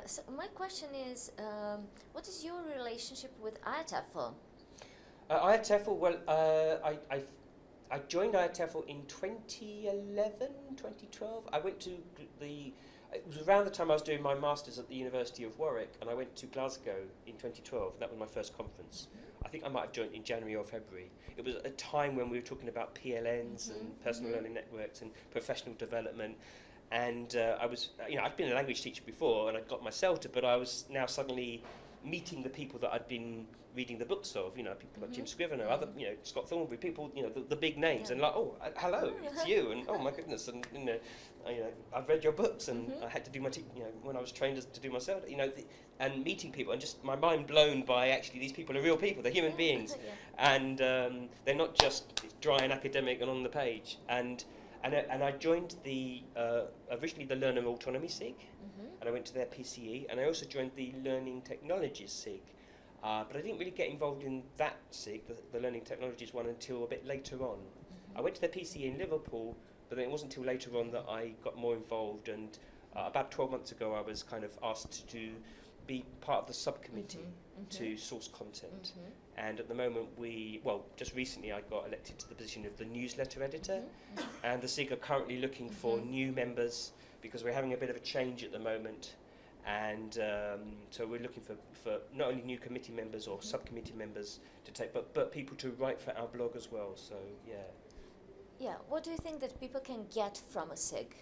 So my question is, what is your relationship with IATEFL? IATEFL, well, I joined IATEFL in 2011, 2012. I went to it was around the time I was doing my Masters at the University of Warwick, and I went to Glasgow in 2012. That was my first conference. I think I might have joined in January or February. It was a time when we were talking about PLNs and personal learning networks and professional development. And I was, I'd been a language teacher before, and I'd got my CELTA, but I was now suddenly meeting the people that I'd been reading the books of, people like Jim Scrivener, other, Scott Thornbury, people, the big names, and like, oh, hello, it's you, and oh my goodness, and I've read your books, and I had to do my, when I was trained to do my CELTA, and meeting people, and just my mind blown by actually these people are real people, they're human beings, and they're not just dry and academic and on the page, and I joined originally the Learner Autonomy SIG, and I went to their PCE, and I also joined the Learning Technologies SIG, but I didn't really get involved in that SIG, the Learning Technologies one, until a bit later on. I went to their PCE in Liverpool, but then it wasn't until later on that I got more involved, and about 12 months ago I was kind of asked to be part of the subcommittee to source content. And at the moment just recently I got elected to the position of the newsletter editor, and the SIG are currently looking for new members because we're having a bit of a change at the moment, and so we're looking for not only new committee members or subcommittee members to take, but people to write for our blog as well, so yeah. Yeah, what do you think that people can get from a SIG?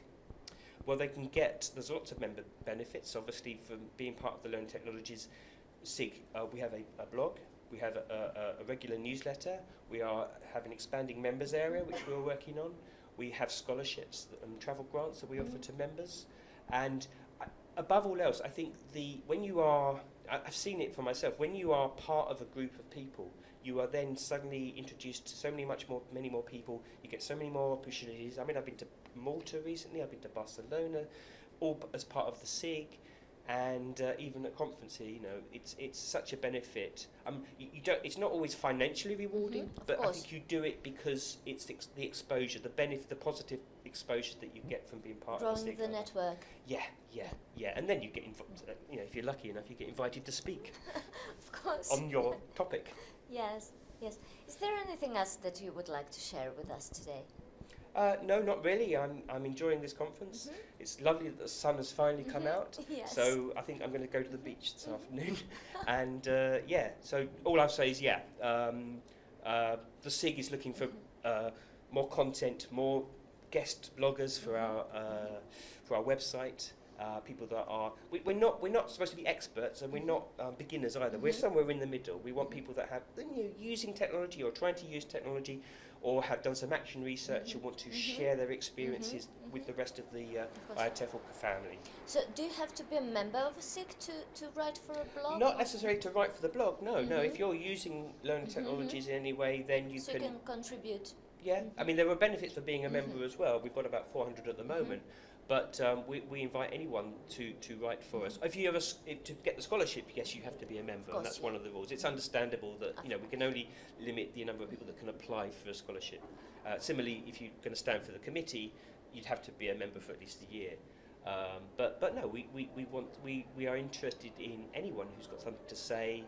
Well, there's lots of member benefits, obviously, from being part of the Learning Technologies SIG. We have a blog, we have a regular newsletter, we have an expanding members area, which we're working on. We have scholarships and travel grants that we offer to members. And above all else, I think I've seen it for myself, when you are part of a group of people, you are then suddenly introduced to many more people, you get so many more opportunities. I mean, I've been to Malta recently, I've been to Barcelona, all as part of the SIG, and even at conference here, it's such a benefit. It's not always financially rewarding, but I think you do it because it's the exposure, the benefit, the positive exposure that you get from being part of the SIG. Growing the network. Yeah, and then you get if you're lucky enough, you get invited to speak. Of course. On your topic. Yes. Is there anything else that you would like to share with us today? No, not really. I'm enjoying this conference. It's lovely that the sun has finally come out. Yes. So I think I'm going to go to the beach this afternoon. And so all I'll say is the SIG is looking for more content, more guest bloggers for our website. People that are we're not supposed to be experts, and we're not beginners either. We're somewhere in the middle. We want people that have using technology or trying to use technology, or have done some action research and want to share their experiences with the rest of the IATEFL family. So do you have to be a member of a SIG to write for a blog? Not necessarily to write for the blog, no. If you're using learning technologies in any way, then you can contribute. Yeah, I mean, there are benefits for being a member as well. We've got about 400 at the moment. But we invite anyone to write for us. If you ever to get the scholarship, yes, you have to be a member, and that's one of the rules. It's understandable that we can only limit the number of people that can apply for a scholarship. Similarly, if you're going to stand for the committee, you'd have to be a member for at least a year. But no, we are interested in anyone who's got something to say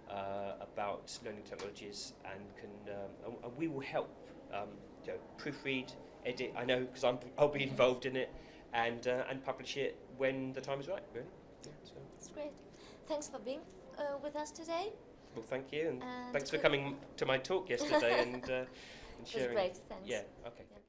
about learning technologies, and we will help proofread, edit. I know because I'll be involved in it. And publish it when the time is right, really. Yeah, so. That's great. Thanks for being with us today. Well, thank you, and thanks for coming to my talk yesterday and sharing. It was great, thanks. Yeah, okay. Yeah.